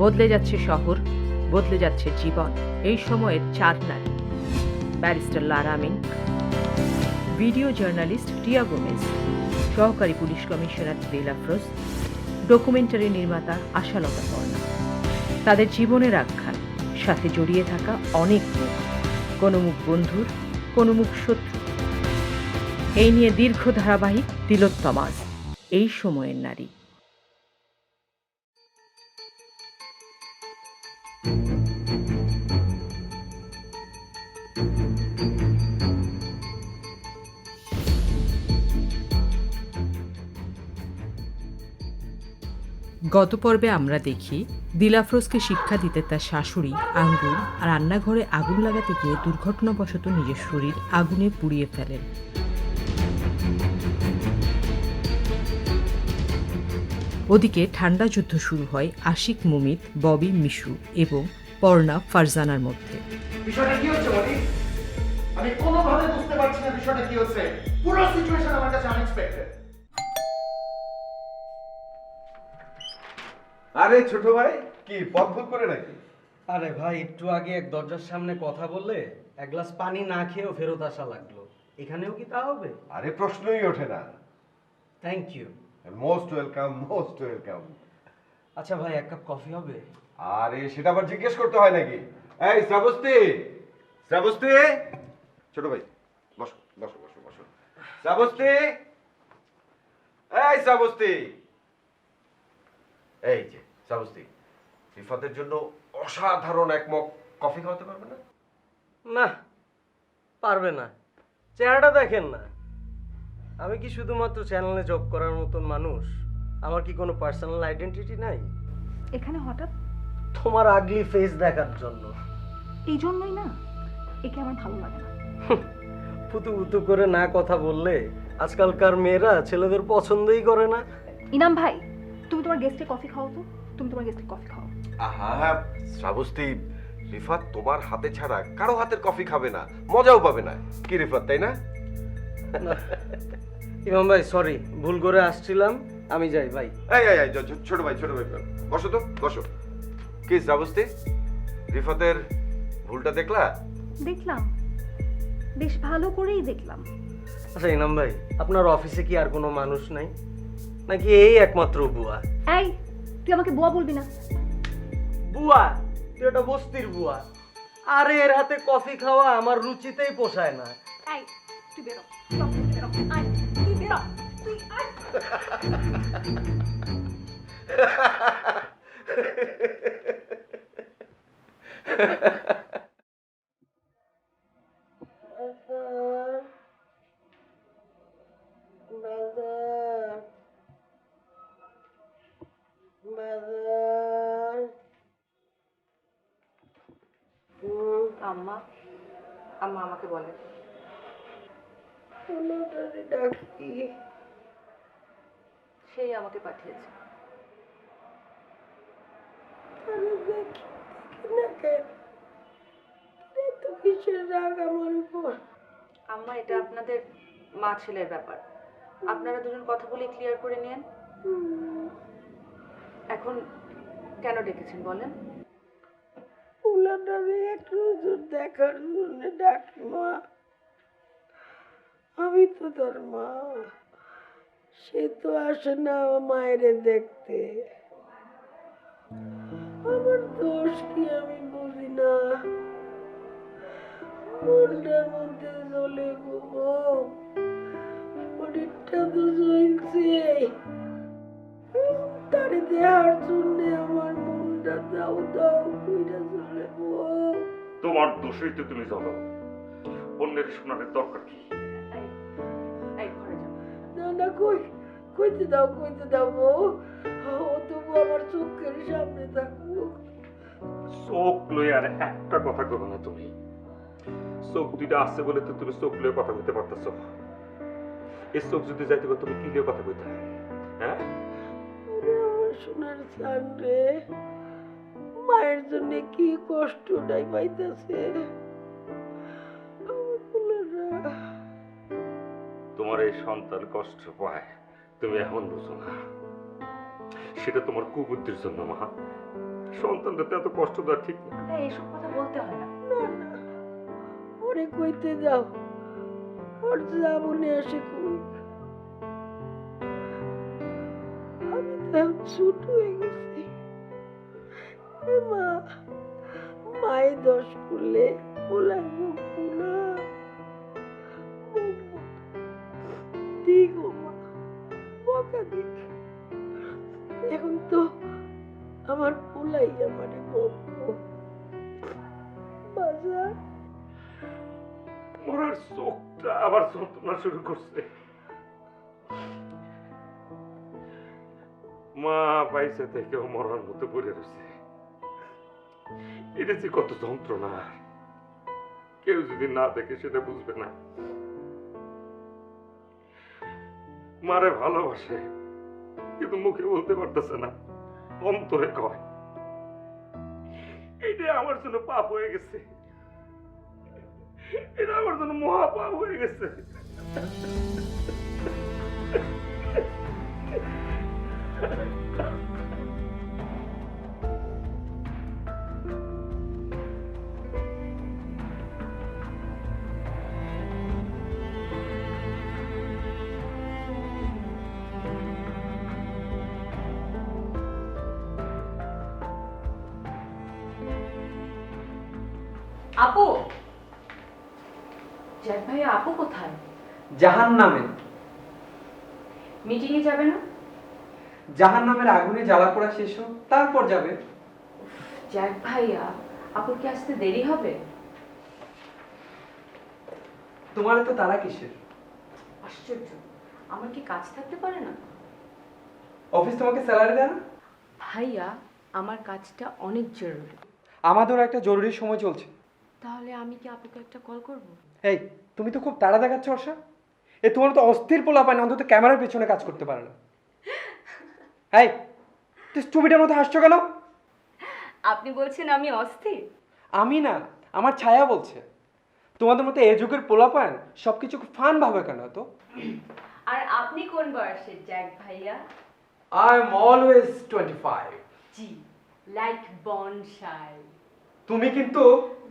বদলে যাচ্ছে শহর, বদলে যাচ্ছে জীবন। এই সময়ের চার নারী: ব্যারিস্টার লারা আমিন, ভিডিও জার্নালিস্ট টিয়া গোমেজ, সহকারী পুলিশ কমিশনার দিল আফরোজ, ডকুমেন্টারি নির্মাতা আশালতা বর্ণা। তাদের জীবনের আখ্যান, সাথে জড়িয়ে থাকা অনেক মুখ, কোনো মুখ বন্ধুর, কোনো মুখ শত্রু। এই নিয়ে দীর্ঘ ধারাবাহিক তিলোত্তমাস, এই সময়ের নারী। গত পর্বে আমরা দেখি দিল আফরোজকে শিক্ষা দিতে তার শাশুড়ি আঙ্গুর রান্নাঘরে আগুন লাগাতে গিয়ে দুর্ঘটনাবশত নিজের শরীর আগুনে পুড়িয়ে ফেলেন। ওদিকে ঠান্ডা যুদ্ধ শুরু হয় আশিক মুমিত, ববি মিশু এবং পর্ণা ফারজানার মধ্যে। বিষয়টা কি হচ্ছে মনি? আমি কোনোভাবে বুঝতে পারছি না বিষয়টা কি হচ্ছে। পুরো সিচুয়েশন আমার কাছে আনএক্সপেক্টেড। আরে ছোট ভাই, কি পথ ভুল করে নাকি? আরে ভাই, একটু আগে এক দরজার সামনে কথা বললে এক গ্লাস পানি না খেয়েও ফেরত আসা লাগলো। এখানেও কি তা হবে? আরে প্রশ্নই ওঠে না। Thank you. Most welcome, most welcome. আচ্ছা ভাই, এক কাপ কফি হবে? আরে সেটা আবার জিজ্ঞেস করতে হয় নাকি? এই শ্রাবস্তি, শ্রাবস্তি, ছোট ভাই বসো বসো বসো বসো। শ্রাবস্তি, এই শ্রাবস্তি, এই যে শ্রাবস্তি, রিফাতের জন্য অসাধারণ এক মগ কফি খাওয়াতে পারবে না? না, পারবে না। চেহারাটা দেখেন না। আমি কি শুধুমাত্র চ্যানেলে জব করার মতন মানুষ? আমার কি কোনো পার্সোনাল আইডেন্টিটি নাই? এখানে হঠাৎ? তোমার আগলি ফেস দেখার জন্য। এই জন্যই না, একে আমার ভালো লাগে না। ফুতু ফুতু করে না কথা বললে আজকালকার মেয়েরা ছেলেদের পছন্দই করে না। ইনাম ভাই, তুমি তোমার গেস্টে কফি খাও তো। তুমি তোমার গেস্টে কফি খাও। আহা শ্রাবস্তি, রিফাত তোমার হাতে ছাড়া কারো হাতের কফি খাবে না, মজাও পাবে না। কি রিফাত, তাই না? ইমাম ভাই সরি, ভুল করে আসছিলাম, আমি যাই ভাই। এই এই এই, ছোট ভাই ছোট ভাই, বসো তো বসো। কি শ্রাবস্তি, রিফাতের ভুলটা দেখলা? দেখলাম, বেশ ভালো করেই দেখলাম। আচ্ছা ইনাম ভাই, আপনার অফিসে কি আর কোনো মানুষ নাই, নাকি এই একমাত্র বুয়া? এই, তুই আমাকে বুয়া বলবি না। বুয়া? তুই একটা বস্তির বুয়া। আরে এর হাতে কফি খাওয়া আমার রুচিতেই পোষায় না। এই, তুই বেরো, তুই বেরো, আয়, তুই বেরো, তুই আয়। আম্মা, আম্মা আমাকে বলে সেই আমাকে পাঠিয়েছে। আম্মা, এটা আপনাদের মা ছেলের ব্যাপার। আপনারা দুজন কথা বলে ক্লিয়ার করে নিন। এখন কেন ডেকেছেন বলেন? উলাটারে এক নজর দেখার জন্য ডাকি মা। আমি তো তোর মা, সে তো আসে না আমার মায়েরে দেখতে। আমার দোষ কি আমি বুঝি না, মনটার মধ্যে জ্বলে গো, শরীরটা তো জ্বলছে। তারে দেওয়ার জন্য আমার মনটা দাও দাও কইরা জ্বলে গো। তোমার দোষই তো তুমি জানো, অন্যের শোনার দরকার কি? এই ঘরে যাও। না না, কইতে দাও ও তবু আমার চোখের সামনে থাকুক। চোখ লয়ে আর একটা কথা কবে না তুমি। চোখ দুইটা আছে বলে তো তুমি চোখ লয়ে কথা কইতে পারতেছ। এই চোখ যদি যাইতে তুমি কি লয়ে কথা কইতে? হ্যাঁ, আমার সোনার চান রে, মায়ের জন্য কি কষ্টটাই পাইতেছে আমার ফুলেরা। তোমার এই সন্তান কষ্ট পায় তুমি এখন বুঝো না, সেটা তোমার কুবুদ্ধির জন্য মা। সন্তানটা এত কষ্ট দেওয়া ঠিক না। না এসব কথা বলতে হয় না। না না, ওরে কইতে যাও, ওর যাবনে আসে কই। আমি তো ছোট হয়ে গেছি। এ মা, মায়ে দোষ করলে ওলাই বকবো না। বকবো ঠিক ও মা, বকা দিক। এখন তো আমার পোলাই আমারে বকবো। বাজার মরার চোখটা আবার যন্ত্রণা শুরু করছে। মা পাইছে থেকেও মরার মতো পড়ে রয়েছে। এটা যে কত যন্ত্রণা, কেউ যদি না দেখে সেটা বুঝবে না। মারে ভালোবাসে কিন্তু মুখে বলতে পারতেছে না, অন্তরে কয়। এটা আমার জন্য পাপ হয়ে গেছে, এটা আমার জন্য মহা পাপ হয়ে গেছে। আপু, জ্যাক ভাইয়া আপু কোথায়? জাহান নামে, মিটিং এ যাবে না? জাহান নামের আগুনে জ্বালা পোড়া শেষ হোক তারপর যাবে। জ্যাক ভাইয়া, আপুর কি আসতে দেরি হবে? তোমার তো তারা কিসের? আশ্চর্য, আমার কি কাজ থাকতে পারে না? অফিস তোমাকে স্যালারি দেয় না? ভাইয়া, আমার কাজটা অনেক জরুরি। আমাদেরও একটা জরুরি সময় চলছে। তাহলে আমি কি আপুকে একটা কল করব? এই, তুমি তো খুব তাড়া দেখাচ্ছ অর্ষা। তোমার তো অস্থির পোলা পায় না, অন্তত ক্যামেরার পেছনে কাজ করতে পারে না। এই, তুই স্টুপিডের মতো হাসছো কেন? আপনি বলছেন আমি অস্থির? আমি না, আমার ছায়া বলছে। তোমাদের মতো এ যুগের পোলা পায় সবকিছু ফান ভাবে কেন তো? আর আপনি কোন বয়সের জ্যাক ভাইয়া? I am always 25। G, like bonsai. তুমি কিন্তু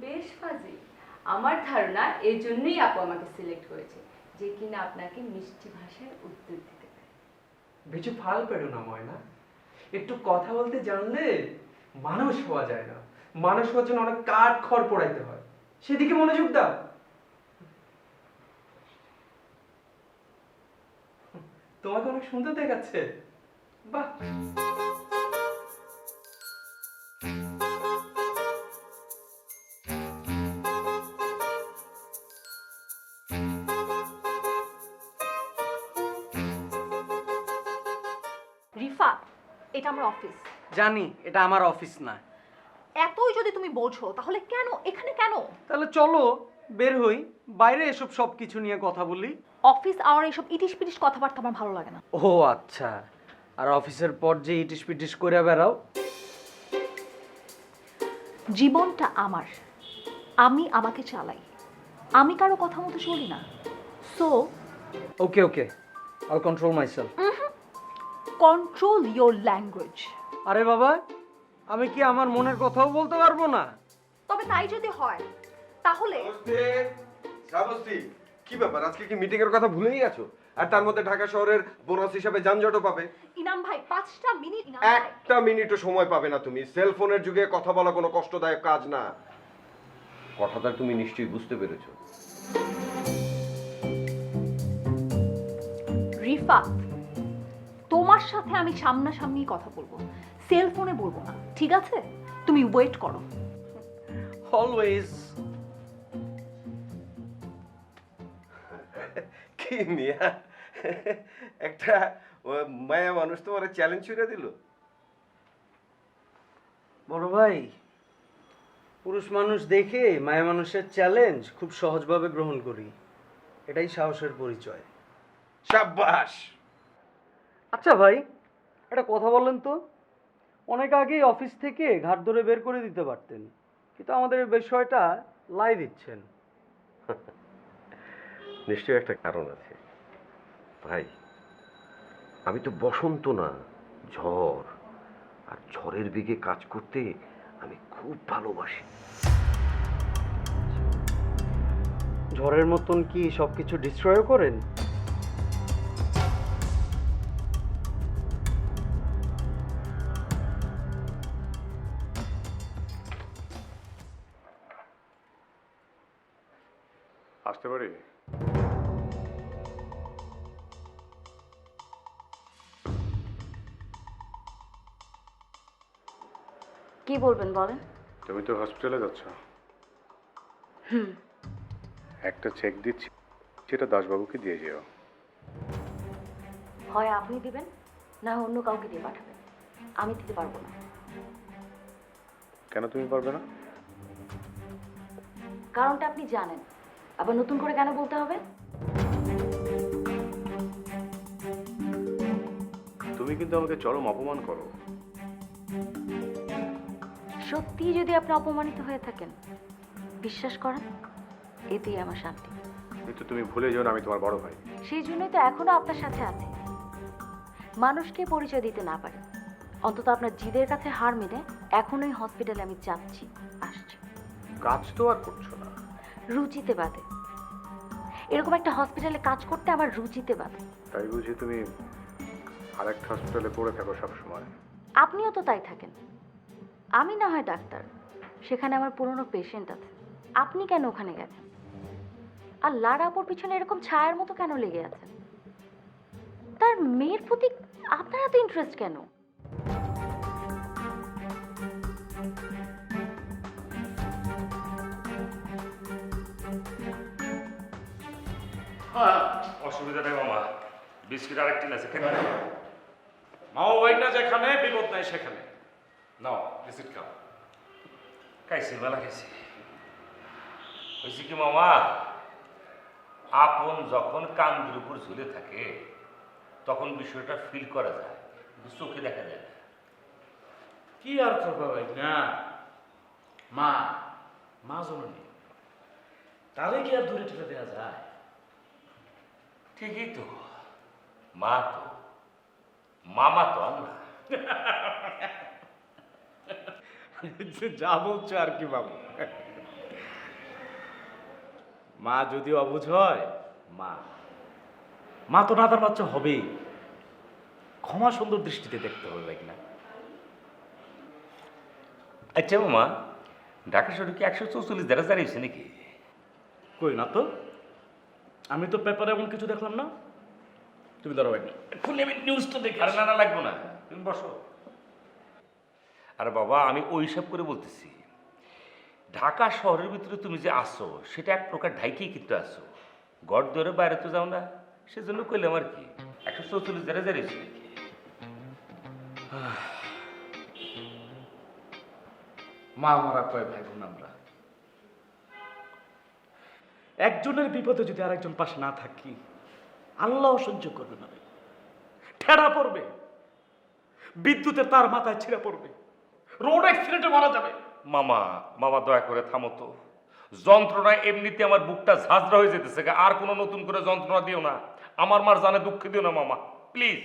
বেশ ফাজি। আমার ধারণা এই জন্যই আপু আমাকে সিলেক্ট করেছে, যে কিনা আপনাকে মিষ্টি ভাষায় উত্তর দিতে পারে। বেশি ফাল পেরো না ময়না। একটু কথা বলতে জানলে মানুষ হওয়া যায় না। মানুষ হওয়ার জন্য অনেক কাঠ খড় পোড়াইতে হয়। সেদিকে মনোযোগ দাও। তোমাকে অনেক সুন্দর দেখাচ্ছে। বাহ। রিফাত, এটা আমার অফিস। জানি এটা আমার অফিস না। এতই যদি তুমি বোঝো তাহলে কেন এখানে কেন? তাহলে চলো বের হই, বাইরে এসব সব কিছু নিয়ে কথা বলি। অফিস আওয়ার এসব ইটিশ পিটিশ কথাবার্তা আমার ভালো লাগে না। ও আচ্ছা, আর অফিসের পর যে ইটিস পিটিস করে বেড়াও? জীবনটা আমার, আমি আমাকে চালাই, আমি কারো কথা মতো চলি না। সো ওকে ওকে, আইল control myself. Control your language. আরে বাবা, আমি কি আমার মনের কথাও বলতে পারবো না? তবে তাই যদি হয় তাহলে শ্রাবস্তী, কি ব্যাপার? আজকে কি মিটিং এর কথা ভুলেই গেছো? আর তার মধ্যে ঢাকা শহরের বোনাস হিসাবে যানজটও পাবে। ইনাম ভাই 5টা মিনিট। ইনাম ভাই, একটা মিনিটও সময় পাবে না তুমি। সেলফোনের যুগে কথা বলা কোনো কষ্টদায়ক কাজ না। কথাটা তুমি নিশ্চয়ই বুঝতে পেরেছো। রিফাত, তোমার সাথে আমি সামনাসামনি কথা বলবো, সেল ফোনে বলবো না, ঠিক আছে? তুমি ওয়েট করো। অলওয়েজ। কি মিয়া, একটা মায়া মানুষ তোমার চ্যালেঞ্জ ছুড়ে দিল। বড় ভাই, পুরুষ মানুষ দেখে মায়া মানুষের চ্যালেঞ্জ খুব সহজভাবে গ্রহণ করি, এটাই সাহসের পরিচয়। সাব্বাস। আচ্ছা ভাই, একটা কথা বলেন তো, অনেক আগেই অফিস থেকে ঘাট ধরে বের করে দিতে পারতেন, কিন্তু আমাদের এই বিষয়টা লাই দিচ্ছেন। নিশ্চয়ই একটা কারণ আছে ভাই। আমি তো বসন্ত না, ঝড়। আর ঝড়ের বেগে কাজ করতে আমি খুব ভালোবাসি। ঝড়ের মতন কি সবকিছু ডিস্ট্রয় করেন? আসতে পারি? কি বলবেন বলেন? তুমি তো হসপিটালে যাচ্ছ। একটা চেক দিচ্ছি, সেটা দাসবাবুকে দিয়ে যেও। হয় আপনি দিবেন, না হয় অন্য কাউকে দিয়ে পাঠাবেন। আমি দিতে পারবো না। কেন তুমি পারবে না? কারণটা আপনি জানেন, আবার নতুন করে কেন বলতে হবে? তুমি কিন্তু আমাকে চরম অপমান করো। সত্যি যদি আপনি অপমানিত হয়ে থাকেন, বিশ্বাস করেন, এতেই আমার শান্তি। কিন্তু তুমি ভুলে যেও না আমি তোমার বড় ভাই। সেই জন্যই তো এখনো আপনার সাথে আছি। মানুষকে পরিচয় দিতে না পারে, অন্তত আপনার জিদের কাছে হার মেনে এখনোই হসপিটালে আমি যাচ্ছি, আসছি। কাজ তো আর করছো না। রুচিতে বাদে। এরকম একটা হসপিটালে কাজ করতে আমার রুচিতে বাদে। তাই বুঝি তুমি আরেকটা হসপিটালে পড়ে থাকো সবসময়? আপনিও তো তাই থাকেন। আমি না হয় ডাক্তার, সেখানে আমার পুরনো পেশেন্ট আছে। আপনি কেন ওখানে গেছেন? আর লারাপুর পিছনে এরকম ছায়ার মতো কেন লেগে আছেন? তার মেয়ের প্রতি আপনার এত ইন্টারেস্ট কেন? অসুবিধা নেই মামা, বিস্কিট আরেকটি আছে কেন? মাও ভাই না যেখানে, বিপদ নাই সেখানে। নাও বিস্কিট খাও। খাইছি, মেলা খাইছি। হয়েছে কি মামা, আপন যখন কান্দের উপর ঝুলে থাকে তখন বিষয়টা ফিল করা যায়, কিন্তু চোখে দেখা যায় না। কি আর করবা ভাই না, মা মা জননী, তাহলে কি আর দূরে ঠেলে দেওয়া যায়? ঠিকই তো, মা তো, মামা তো আর না। যা বলছো আর কি বাবু। মা যদি অবুঝ হয়, মা মা তো নাতার বাচ্চা হবেই। ক্ষমা সুন্দর দৃষ্টিতে দেখতে হবে ভাই না। আচ্ছা মামা, ঢাকা শহরে কি 144 দ্বারা দাঁড়িয়েছে নাকি? কই না তো, আমি তো পেপারে এমন কিছু দেখলাম না। তুমি ধরো ভাই না, এক্ষুনি আমি নিউজটা দেখি। আরে না না, লাগবো না, তুমি বসো। আরে বাবা, আমি ওই হিসাব করে বলতেছি, ঢাকা শহরের ভিতরে তুমি যে আসো সেটা এক প্রকার ঢাইকেই কিন্তু আসো, ঘর ধরে বাইরে তো যাও না, সেজন্য কইলাম আর কি। 144 দ্বারা দাঁড়িয়েছে নাকি? মা মারা কয় ভাই বোন আমরা। একজনের বিপদে যদি আরেকজন পাশে না থাকি, আল্লাহ সহ্য করবে না ভাই। ঠেড়া পড়বে, বিদ্যুতের তার মাথায় ছিঁড়ে পড়বে, রোড অ্যাক্সিডেন্টে মারা যাবে। মামা মামা দয়া করে থামো তো, যন্ত্রণায় এমনিতে আমার বুকটা ঝাঁঝরা হয়ে যেতেছে, আর কোনো নতুন করে যন্ত্রণা দিও না, আমার মার জানে দুঃখ দিও না মামা, প্লিজ।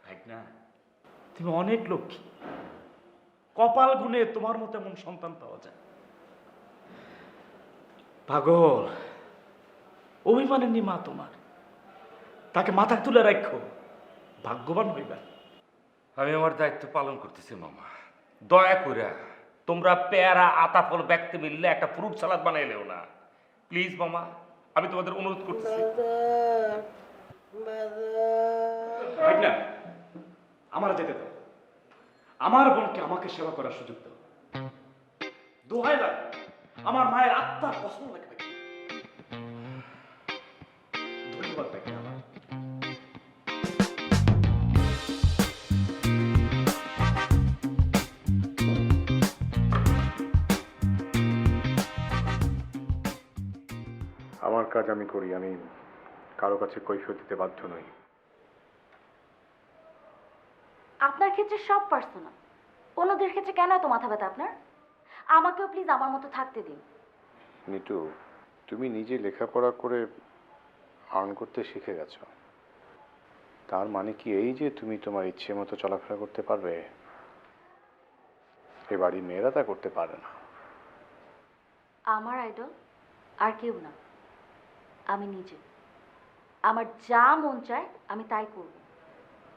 ভাই না, তুমি অনেক লক্ষ্মী, কপাল গুনে তোমার মতো এমন সন্তান পাওয়া যায়। পাগল, অভিমানের নি মা তোমার, তাকে মাথা তুলে রাখো, ভাগ্যবান হইবা। আমি আমার দায়িত্ব পালন করতেছি মামা, দয়া করে তোমরা পেয়ারা আতা ফল ব্যক্তি মিললে একটা ফ্রুট সালাদ বানাইলেও না, প্লিজ মামা, আমি তোমাদের অনুরোধ করতেছি। ভাই না, আমার যেতে দাও, আমার বোনকে আমাকে সেবা করার সুযোগ দাও। দোহাই লাগে, আমার মায়ের আত্মার পছন্দ লাগে। ধন্যবাদ ভাই আমার। আমার কাজ আমি করি, আমি কারো কাছে কৈফিয়ত দিতে বাধ্য নই। আপনার ক্ষেত্রে সব পার্সোনাল, অন্যদের ক্ষেত্রে কেন এত মাথা ব্যথা আপনার? আমাকেও প্লিজ আমার মতো থাকতে দিন। নিতু, তুমি নিজে লেখাপড়া করে আর্ন করতে শিখে গেছো, তার মানে কি এই যে তুমি তোমার ইচ্ছে মতো চলাফেরা করতে পারবে? এ বাড়ির মেয়েরা তা করতে পারে না। আমার আইডল আর কেউ না, আমি নিজে। আমার যা মন চায় আমি তাই করব,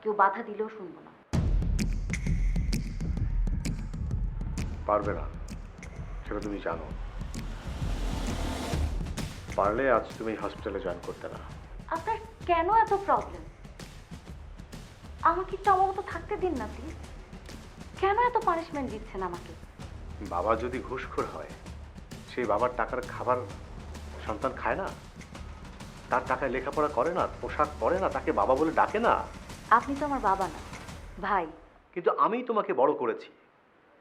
কেউ বাধা দিলেও শুনবো না। পারবে না, সেটা তুমি জানো। পারলে আজ তুমি হসপিটালে জয়েন করতে না। আপনার কেন এত প্রবলেম? আমাকে একটু আমার মতো থাকতে দিন না প্লিজ। কেন এত পানিশমেন্ট দিচ্ছেন আমাকে? বাবা যদি ঘুষখোর হয়, সেই বাবার টাকার খাবার সন্তান খায় না, তার টাকায় লেখাপড়া করে না, পোশাক পরে না, তাকে বাবা বলে ডাকে না। আপনি তো আমার বাবা না, ভাই। কিন্তু আমি তোমাকে বড় করেছি,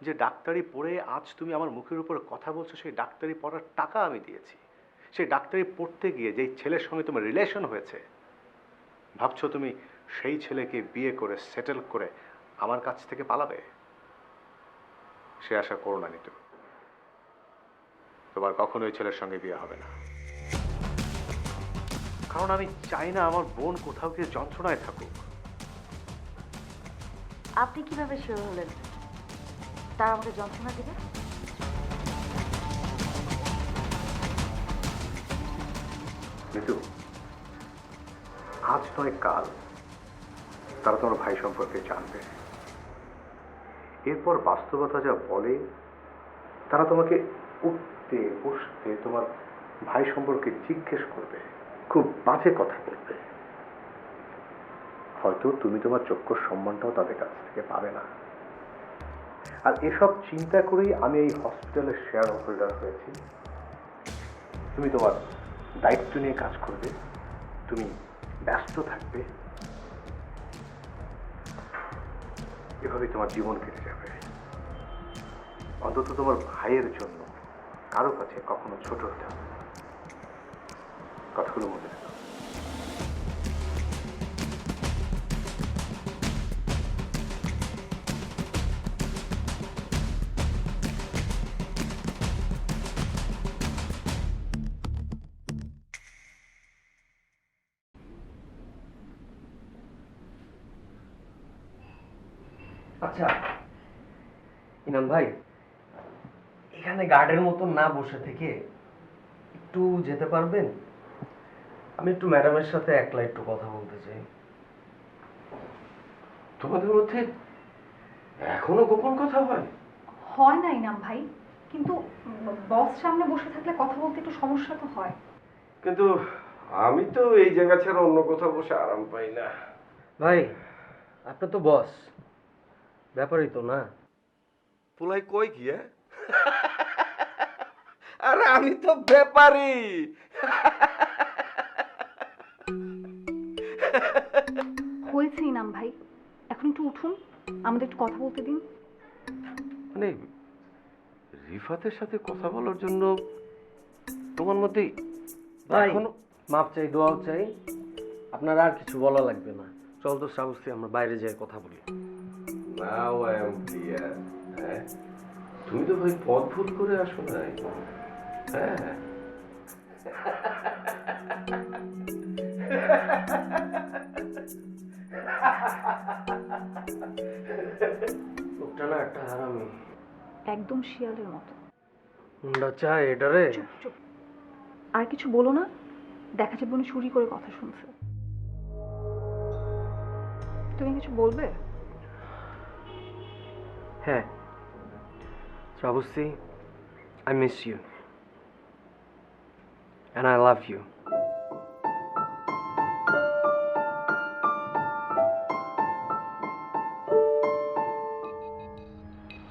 যে ডাক্তারি পড়ে আজ তুমি আমার মুখের উপর কথা বলছো, সেই ডাক্তারি পড়ার টাকা আমি দিয়েছি। সেই ডাক্তারি পড়তে গিয়ে যেই ছেলের সঙ্গে তোমার রিলেশন হয়েছে, ভাবছো তুমি সেই ছেলেকে বিয়ে করে সেটেল করে আমার কাছ থেকে পালাবে? সে আশা করো না নিতু, তোমার কখনো ওই ছেলের সঙ্গে বিয়ে হবে না। কারণ আমি চাই না আমার বোন কোথাও গিয়ে যন্ত্রণায় থাকুক। আপনি কিভাবে শিওর হলেন তার আমাকে যন্ত্রণা দিবে? নিতু, আজ নয় কাল তারা তোমার ভাই সম্পর্কে জানবে। এরপর বাস্তবতা যা বলে, তারা তোমাকে উঠতে বসতে তোমার ভাই সম্পর্কে জিজ্ঞেস করবে, খুব বাজে কথা বলবে। হয়তো তুমি তোমার যোগ্য সম্মানটাও তাদের কাছ থেকে পাবে না। আর এসব চিন্তা করেই আমি এই হসপিটালের শেয়ার হোল্ডার হয়েছি। তুমি তোমার দায়িত্ব নিয়ে কাজ করবে, তুমি ব্যস্ত থাকবে, এভাবেই তোমার জীবন কেটে যাবে। অন্তত তোমার ভাইয়ের জন্য কারো কাছে কখনো ছোট হতে হবে না। কথাগুলো মনে রাখো। আচ্ছা ইনাম ভাই, এখানে গার্ডের মতন না বসে থেকে একটু যেতে পারবেন? আমি একটু ম্যাডামের সাথে একলা একটু কথা বলতে চাই। তোমাদের মধ্যে এখনো গোপন কথা হয়? হয় না ইনাম ভাই, কিন্তু বস সামনে বসে থাকলে কথা বলতে একটু সমস্যা তো হয়। কিন্তু আমি তো এই জায়গা ছাড়া অন্য কোথাও বসে আরাম পাই না। ভাই আপনি তো বস, ব্যাপারই তো না। পোলাই কই কি? আরে আমি তো ব্যাপারী। হয়েছে ইনাম ভাই, এখন একটু উঠুন, আমাদের একটু কথা বলতে দিন। মানে রিফাতের সাথে কথা বলার জন্য তোমার মধ্যে ভাই এখনো মাপ চাই, দোয়াও চাই, আপনার আর কিছু বলা লাগবে না। চল তো শ্রাবস্তী, আমরা বাইরে যাই কথা বলি। Now I am clear. হ্যাঁ, তুমি তো ভাই পথ ভুল করে আসো নাই। হ্যাঁ, লোকটা না একটা হারামি, একদম শিয়ালের মতো। মুন্ডা চায় এটারে। চুপ চুপ, আর কিছু বলো না, দেখা যাবে উনি চুরি করে কথা শুনছে। তুমি কিছু বলবে? হ্যাঁ Shravasti, I miss you and I love you.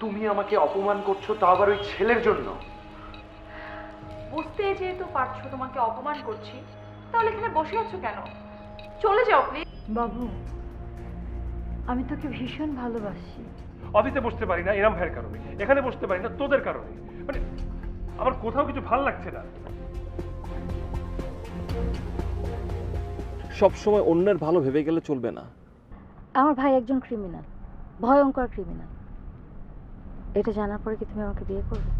তুমি আমাকে অপমান করছো, তা আবার ওই ছেলের জন্য। বুঝতে যেহেতু পারছো তোমাকে অপমান করছি, তাহলে এখানে বসে আছো কেন? চলে যাও প্লিজ। বাবু, আমি তোকে ভীষণ ভালোবাসি। অফিসে বসতে পারি না এরম ভাইয়ের কারণে, এখানে বসতে পারি না তোদের কারণে। মানে আমার কোথাও কিছু ভাল লাগছে না। সব সময় অন্যের ভালো ভেবে গেলে চলবে না। আমার ভাই একজন ক্রিমিনাল, ভয়ঙ্কর ক্রিমিনাল। এটা জানার পরে কি তুমি আমাকে বিয়ে করবে?